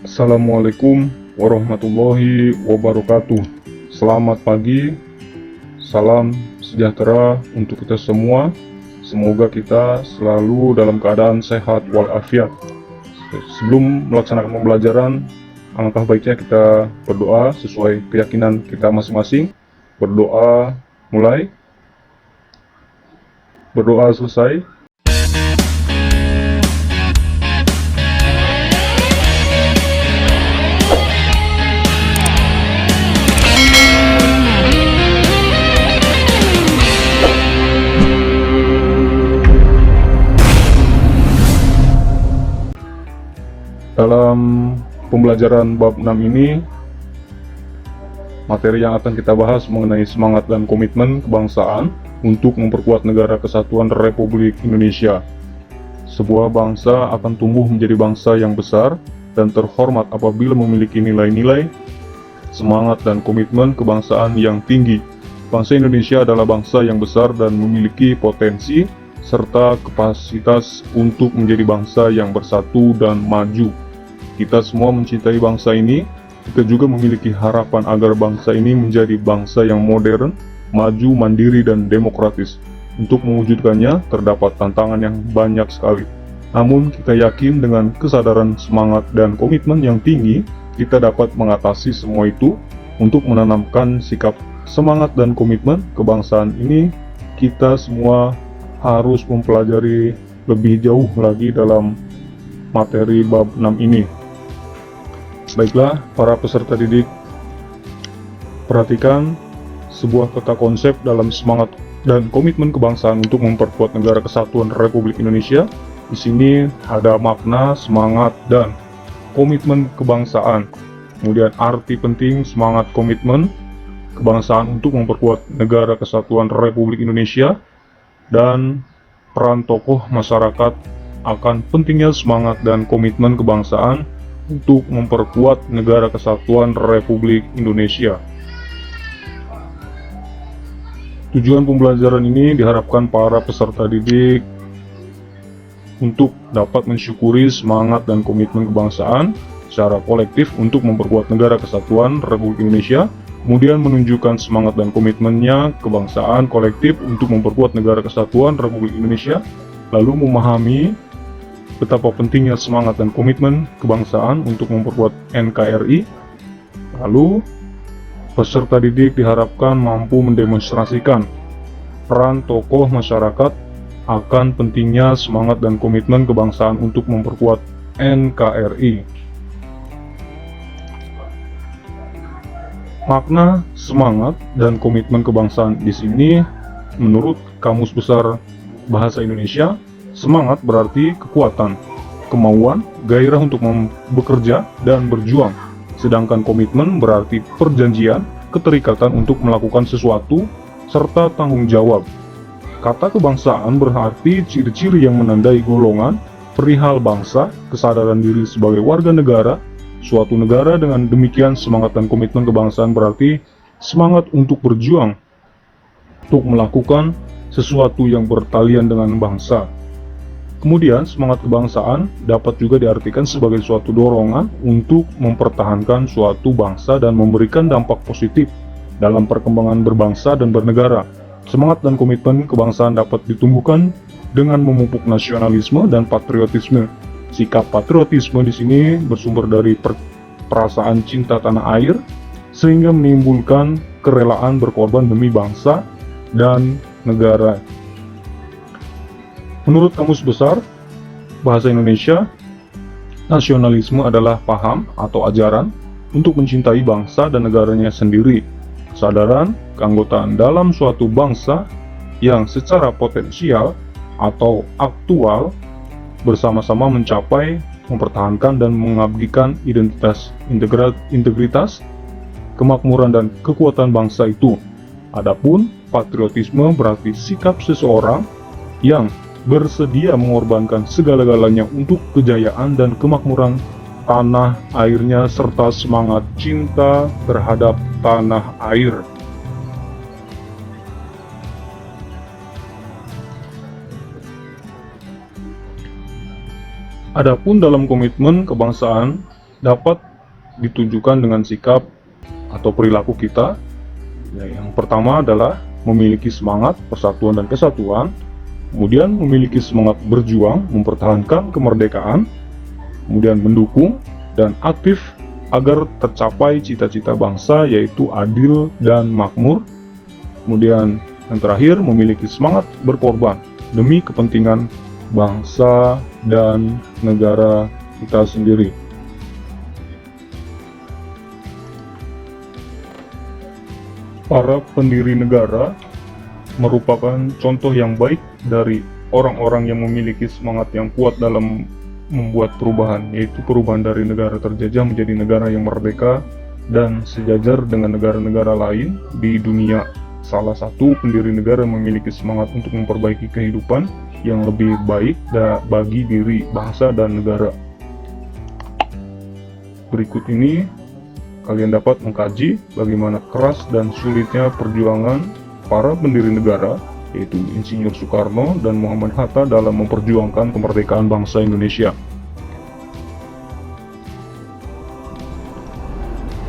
Assalamualaikum warahmatullahi wabarakatuh. Selamat pagi, salam sejahtera untuk kita semua. Semoga kita selalu dalam keadaan sehat walafiat. Sebelum melaksanakan pembelajaran, alangkah baiknya kita berdoa sesuai keyakinan kita masing-masing. Berdoa mulai, berdoa selesai. Dalam pembelajaran bab 6 ini, materi yang akan kita bahas mengenai semangat dan komitmen kebangsaan untuk memperkuat negara kesatuan Republik Indonesia. Sebuah bangsa akan tumbuh menjadi bangsa yang besar dan terhormat apabila memiliki nilai-nilai, semangat dan komitmen kebangsaan yang tinggi. Bangsa Indonesia adalah bangsa yang besar dan memiliki potensi serta kapasitas untuk menjadi bangsa yang bersatu dan maju. Kita semua mencintai bangsa ini. Kita juga memiliki harapan agar bangsa ini menjadi bangsa yang modern, maju, mandiri, dan demokratis. Untuk mewujudkannya, terdapat tantangan yang banyak sekali. Namun, kita yakin dengan kesadaran, semangat, dan komitmen yang tinggi, kita dapat mengatasi semua itu. Untuk menanamkan sikap semangat dan komitmen kebangsaan ini, kita semua harus mempelajari lebih jauh lagi dalam materi bab 6 ini. Baiklah, para peserta didik, perhatikan sebuah kata konsep dalam semangat dan komitmen kebangsaan untuk memperkuat negara kesatuan Republik Indonesia. Di sini ada makna, semangat, dan komitmen kebangsaan. Kemudian arti penting semangat komitmen kebangsaan untuk memperkuat negara kesatuan Republik Indonesia, dan peran tokoh masyarakat akan pentingnya semangat dan komitmen kebangsaan untuk memperkuat negara kesatuan Republik Indonesia. Tujuan pembelajaran ini diharapkan para peserta didik untuk dapat mensyukuri semangat dan komitmen kebangsaan secara kolektif untuk memperkuat negara kesatuan Republik Indonesia, kemudian menunjukkan semangat dan komitmennya kebangsaan kolektif untuk memperkuat negara kesatuan Republik Indonesia, lalu memahami betapa pentingnya semangat dan komitmen kebangsaan untuk memperkuat NKRI. Lalu, peserta didik diharapkan mampu mendemonstrasikan peran tokoh masyarakat akan pentingnya semangat dan komitmen kebangsaan untuk memperkuat NKRI. Makna semangat dan komitmen kebangsaan di sini, menurut Kamus Besar Bahasa Indonesia, semangat berarti kekuatan, kemauan, gairah untuk bekerja dan berjuang. Sedangkan komitmen berarti perjanjian, keterikatan untuk melakukan sesuatu, serta tanggung jawab. Kata kebangsaan berarti ciri-ciri yang menandai golongan, perihal bangsa, kesadaran diri sebagai warga negara, suatu negara. Dengan demikian, semangat dan komitmen kebangsaan berarti semangat untuk berjuang, untuk melakukan sesuatu yang bertalian dengan bangsa. Kemudian, semangat kebangsaan dapat juga diartikan sebagai suatu dorongan untuk mempertahankan suatu bangsa dan memberikan dampak positif dalam perkembangan berbangsa dan bernegara. Semangat dan komitmen kebangsaan dapat ditumbuhkan dengan memupuk nasionalisme dan patriotisme. Sikap patriotisme di sini bersumber dari perasaan cinta tanah air, sehingga menimbulkan kerelaan berkorban demi bangsa dan negara. Menurut Kamus Besar Bahasa Indonesia, nasionalisme adalah paham atau ajaran untuk mencintai bangsa dan negaranya sendiri, kesadaran keanggotaan dalam suatu bangsa yang secara potensial atau aktual bersama-sama mencapai, mempertahankan, dan mengabdikan integritas, kemakmuran, dan kekuatan bangsa itu. Adapun patriotisme berarti sikap seseorang yang bersedia mengorbankan segala-galanya untuk kejayaan dan kemakmuran tanah airnya serta semangat cinta terhadap tanah air. Adapun dalam komitmen kebangsaan dapat ditunjukkan dengan sikap atau perilaku kita. Yang pertama adalah memiliki semangat persatuan dan kesatuan, kemudian memiliki semangat berjuang mempertahankan kemerdekaan, kemudian mendukung dan aktif agar tercapai cita-cita bangsa yaitu adil dan makmur. Kemudian yang terakhir, memiliki semangat berkorban demi kepentingan bangsa dan negara kita sendiri. Para pendiri negara merupakan contoh yang baik dari orang-orang yang memiliki semangat yang kuat dalam membuat perubahan, yaitu perubahan dari negara terjajah menjadi negara yang merdeka dan sejajar dengan negara-negara lain di dunia. Salah satu pendiri negara memiliki semangat untuk memperbaiki kehidupan yang lebih baik bagi diri, bangsa, dan negara. Berikut ini kalian dapat mengkaji bagaimana keras dan sulitnya perjuangan para pendiri negara, yaitu Insinyur Soekarno dan Muhammad Hatta dalam memperjuangkan kemerdekaan bangsa Indonesia.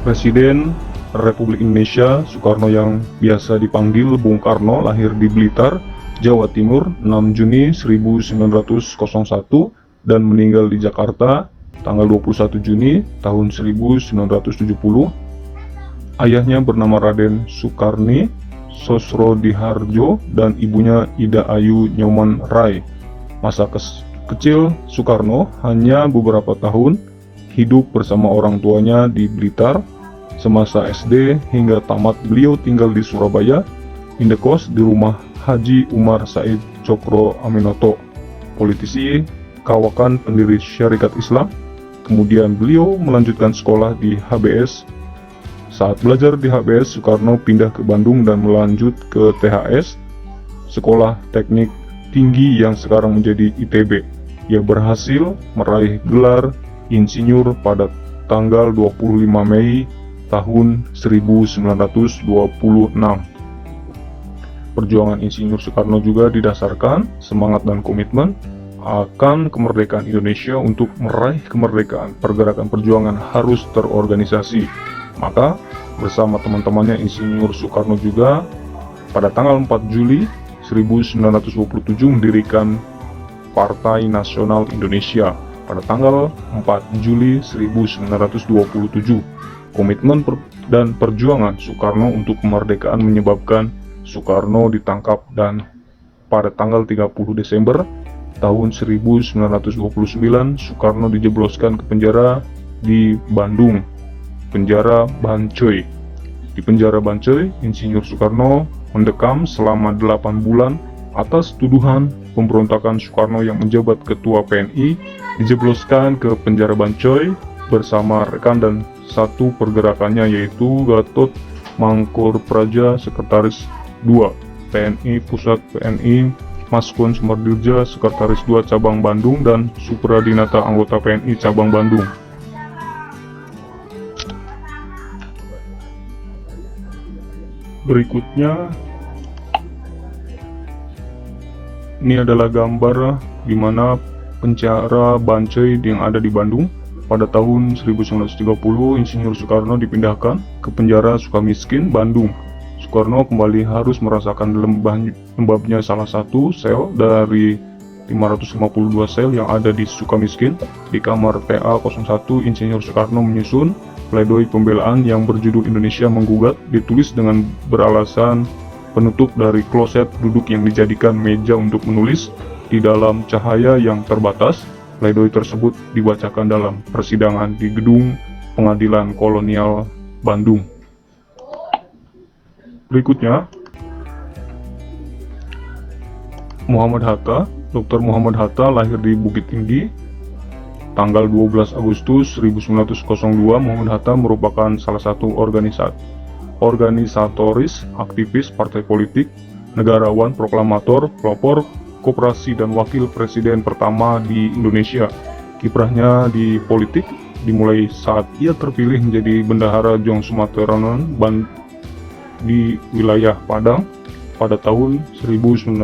Presiden Republik Indonesia Soekarno yang biasa dipanggil Bung Karno lahir di Blitar, Jawa Timur 6 Juni 1901 dan meninggal di Jakarta tanggal 21 Juni tahun 1970. Ayahnya bernama Raden Soekarni Sosrodiharjo dan ibunya Ida Ayu Nyoman Rai. Masa kecil Soekarno hanya beberapa tahun hidup bersama orang tuanya di Blitar. Semasa SD hingga tamat beliau tinggal di Surabaya, indekos di rumah Haji Umar Said Cokro Aminoto, politisi kawakan pendiri Syarikat Islam. Kemudian beliau melanjutkan sekolah di HBS. Saat belajar di HBS, Soekarno pindah ke Bandung dan melanjut ke THS, Sekolah Teknik Tinggi yang sekarang menjadi ITB. Ia berhasil meraih gelar insinyur pada tanggal 25 Mei tahun 1926. Perjuangan Insinyur Soekarno juga didasarkan semangat dan komitmen akan kemerdekaan Indonesia. Untuk meraih kemerdekaan, pergerakan perjuangan harus terorganisasi. Maka bersama teman-temannya Insinyur Soekarno juga pada tanggal 4 Juli 1927 mendirikan Partai Nasional Indonesia. Pada tanggal 4 Juli 1927, komitmen dan perjuangan Soekarno untuk kemerdekaan menyebabkan Soekarno ditangkap dan pada tanggal 30 Desember tahun 1929 Soekarno dijebloskan ke penjara di Bandung, penjara Bancoy. Di penjara Bancoy, Insinyur Soekarno mendekam selama 8 bulan atas tuduhan pemberontakan. Soekarno yang menjabat ketua PNI dijebloskan ke penjara Bancoy bersama rekan dan satu pergerakannya yaitu Gatot Mangkopraja, Sekretaris 2 PNI Pusat, PNI Maskun Sumardirja, Sekretaris 2 Cabang Bandung, dan Supradinata, anggota PNI Cabang Bandung. Berikutnya, ini adalah gambar di mana penjara Bancoy yang ada di Bandung. Pada tahun 1930, Insinyur Soekarno dipindahkan ke penjara Sukamiskin, Bandung. Soekarno kembali harus merasakan lembabnya salah satu sel dari 552 sel yang ada di Sukamiskin. Di kamar PA01, Insinyur Soekarno menyusun pledoi pembelaan yang berjudul Indonesia Menggugat, ditulis dengan beralasan penutup dari kloset duduk yang dijadikan meja untuk menulis di dalam cahaya yang terbatas. Pledoi tersebut dibacakan dalam persidangan di Gedung Pengadilan Kolonial Bandung. Berikutnya, Muhammad Hatta. Dr. Muhammad Hatta lahir di Bukit Tinggi tanggal 12 Agustus 1902. Muhammad Hatta merupakan salah satu organisatoris, aktivis, partai politik, negarawan, proklamator, pelopor koperasi, dan wakil presiden pertama di Indonesia. Kiprahnya di politik dimulai saat ia terpilih menjadi Bendahara Jong Sumateran di wilayah Padang pada tahun 1916.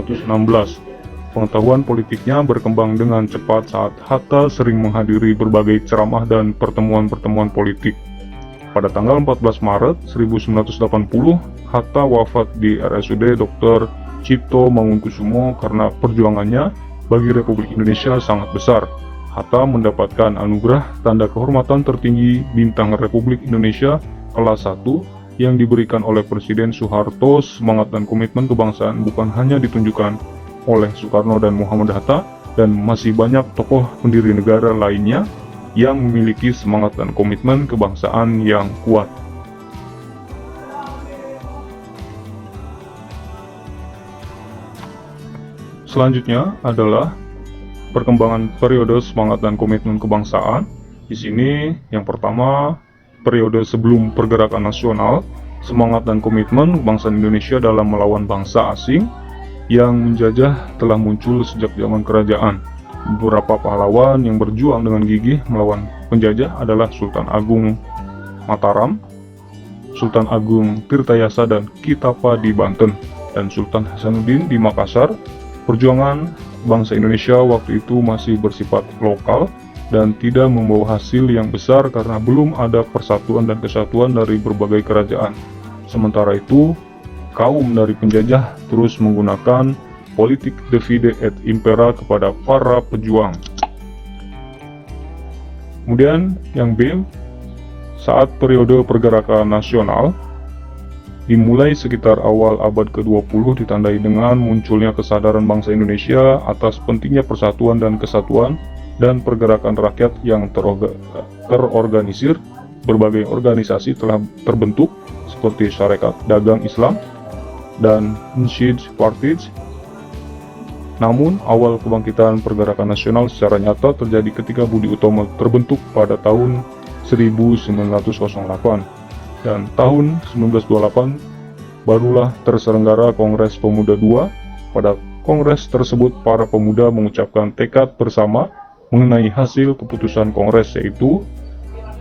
Pengetahuan politiknya berkembang dengan cepat saat Hatta sering menghadiri berbagai ceramah dan pertemuan-pertemuan politik. Pada tanggal 14 Maret 1980, Hatta wafat di RSUD Dr. Cipto Mangunkusumo karena perjuangannya bagi Republik Indonesia sangat besar. Hatta mendapatkan anugerah tanda kehormatan tertinggi Bintang Republik Indonesia kelas 1 yang diberikan oleh Presiden Soeharto. Semangat dan komitmen kebangsaan bukan hanya ditunjukkan oleh Soekarno dan Muhammad Hatta, dan masih banyak tokoh pendiri negara lainnya yang memiliki semangat dan komitmen kebangsaan yang kuat. Selanjutnya adalah perkembangan periode semangat dan komitmen kebangsaan. Di sini yang pertama, periode sebelum pergerakan nasional, semangat dan komitmen kebangsaan Indonesia dalam melawan bangsa asing yang menjajah telah muncul sejak zaman kerajaan. Beberapa pahlawan yang berjuang dengan gigih melawan penjajah adalah Sultan Agung Mataram, Sultan Agung Tirtayasa dan Kitapa di Banten, dan Sultan Hasanuddin di Makassar. Perjuangan bangsa Indonesia waktu itu masih bersifat lokal dan tidak membawa hasil yang besar karena belum ada persatuan dan kesatuan dari berbagai kerajaan. Sementara itu, kaum dari penjajah terus menggunakan politik divide et impera kepada para pejuang. Kemudian yang B, saat periode pergerakan nasional dimulai sekitar awal abad ke-20 ditandai dengan munculnya kesadaran bangsa Indonesia atas pentingnya persatuan dan kesatuan dan pergerakan rakyat yang terorganisir. Berbagai organisasi telah terbentuk seperti Syarikat Dagang Islam dan Munshid Partij. Namun, awal kebangkitan pergerakan nasional secara nyata terjadi ketika Budi Utomo terbentuk pada tahun 1908. Dan tahun 1928 barulah terselenggara Kongres Pemuda II. Pada kongres tersebut para pemuda mengucapkan tekad bersama mengenai hasil keputusan kongres, yaitu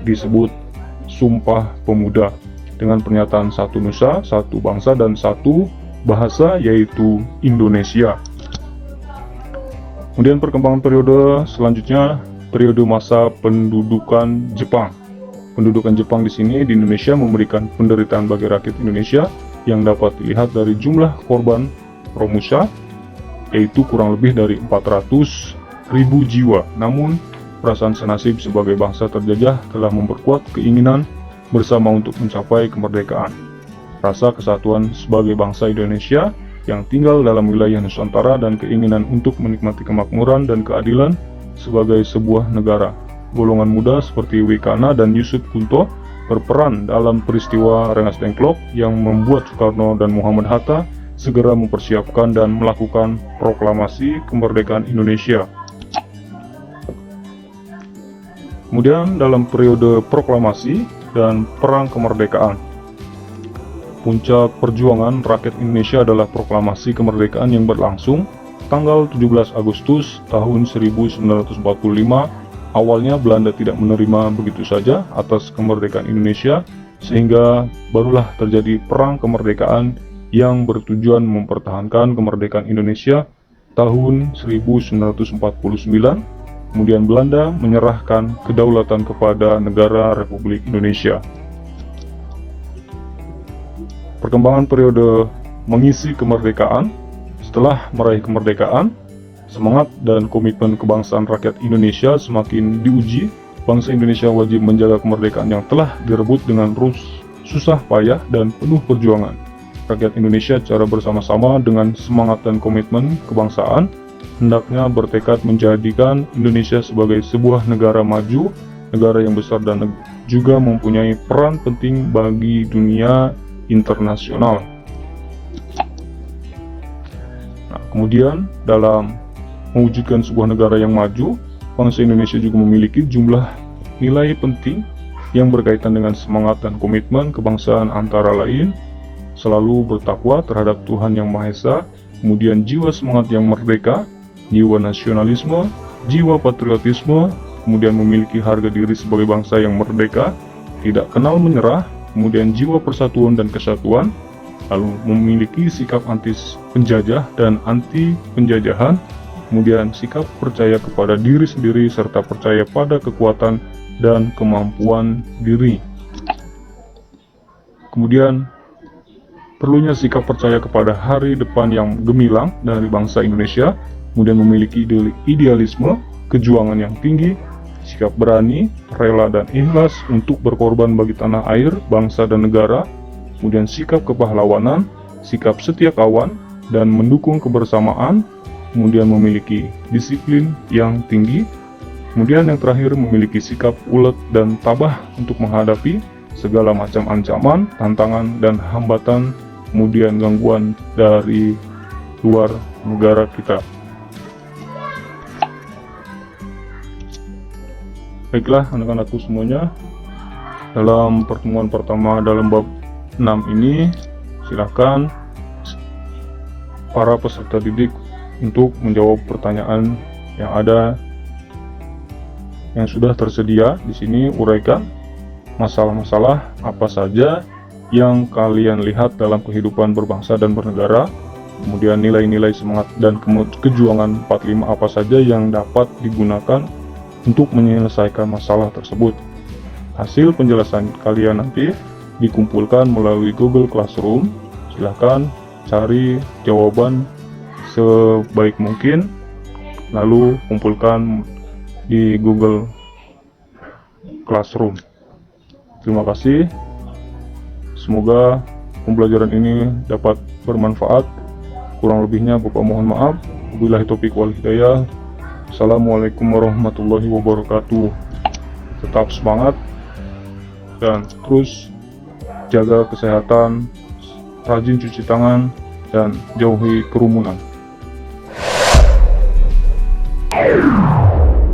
disebut Sumpah Pemuda, dengan pernyataan satu nusa, satu bangsa, dan satu bahasa, yaitu Indonesia. Kemudian perkembangan periode selanjutnya, periode masa pendudukan Jepang. Pendudukan Jepang di sini di Indonesia memberikan penderitaan bagi rakyat Indonesia yang dapat dilihat dari jumlah korban Romusha, yaitu kurang lebih dari 400.000 jiwa. Namun, perasaan senasib sebagai bangsa terjajah telah memperkuat keinginan bersama untuk mencapai kemerdekaan. Rasa kesatuan sebagai bangsa Indonesia yang tinggal dalam wilayah Nusantara dan keinginan untuk menikmati kemakmuran dan keadilan sebagai sebuah negara. Golongan muda seperti Wikana dan Yusuf Kunto berperan dalam peristiwa Rengas Dengklok yang membuat Soekarno dan Muhammad Hatta segera mempersiapkan dan melakukan proklamasi kemerdekaan Indonesia. Kemudian dalam periode proklamasi dan perang kemerdekaan, puncak perjuangan rakyat Indonesia adalah proklamasi kemerdekaan yang berlangsung tanggal 17 Agustus tahun 1945. Awalnya Belanda tidak menerima begitu saja atas kemerdekaan Indonesia, sehingga barulah terjadi perang kemerdekaan yang bertujuan mempertahankan kemerdekaan Indonesia tahun 1949. Kemudian Belanda menyerahkan kedaulatan kepada negara Republik Indonesia. Perkembangan periode mengisi kemerdekaan. Setelah meraih kemerdekaan, semangat dan komitmen kebangsaan rakyat Indonesia semakin diuji. Bangsa Indonesia wajib menjaga kemerdekaan yang telah direbut dengan susah payah dan penuh perjuangan. Rakyat Indonesia secara bersama-sama dengan semangat dan komitmen kebangsaan hendaknya bertekad menjadikan Indonesia sebagai sebuah negara maju, negara yang besar dan juga mempunyai peran penting bagi dunia internasional. Nah, kemudian dalam mewujudkan sebuah negara yang maju, bangsa Indonesia juga memiliki jumlah nilai penting yang berkaitan dengan semangat dan komitmen kebangsaan, antara lain selalu bertakwa terhadap Tuhan Yang Maha Esa, kemudian jiwa semangat yang merdeka, jiwa nasionalisme, jiwa patriotisme, kemudian memiliki harga diri sebagai bangsa yang merdeka, tidak kenal menyerah, kemudian jiwa persatuan dan kesatuan, lalu memiliki sikap anti penjajah dan anti penjajahan, kemudian sikap percaya kepada diri sendiri serta percaya pada kekuatan dan kemampuan diri. Kemudian perlunya sikap percaya kepada hari depan yang gemilang dari bangsa Indonesia, kemudian memiliki idealisme, kejuangan yang tinggi, sikap berani, rela dan ikhlas untuk berkorban bagi tanah air, bangsa dan negara, kemudian sikap kepahlawanan, sikap setia kawan, dan mendukung kebersamaan, kemudian memiliki disiplin yang tinggi, kemudian yang terakhir memiliki sikap ulet dan tabah untuk menghadapi segala macam ancaman, tantangan, dan hambatan, kemudian gangguan dari luar negara kita. Baiklah anak-anakku semuanya, dalam pertemuan pertama dalam bab 6 ini, silakan para peserta didik untuk menjawab pertanyaan yang ada yang sudah tersedia di sini. Uraikan masalah-masalah apa saja yang kalian lihat dalam kehidupan berbangsa dan bernegara, kemudian nilai-nilai semangat dan kejuangan 45 apa saja yang dapat digunakan untuk menyelesaikan masalah tersebut. Hasil penjelasan kalian nanti dikumpulkan melalui Google Classroom. Silahkan cari jawaban sebaik mungkin, lalu kumpulkan di Google Classroom. Terima kasih. Semoga pembelajaran ini dapat bermanfaat. Kurang lebihnya Bapak mohon maaf. Wabillahi taufiq wal hidayah. Assalamualaikum warahmatullahi wabarakatuh. Tetap semangat dan terus jaga kesehatan, rajin cuci tangan, dan jauhi kerumunan.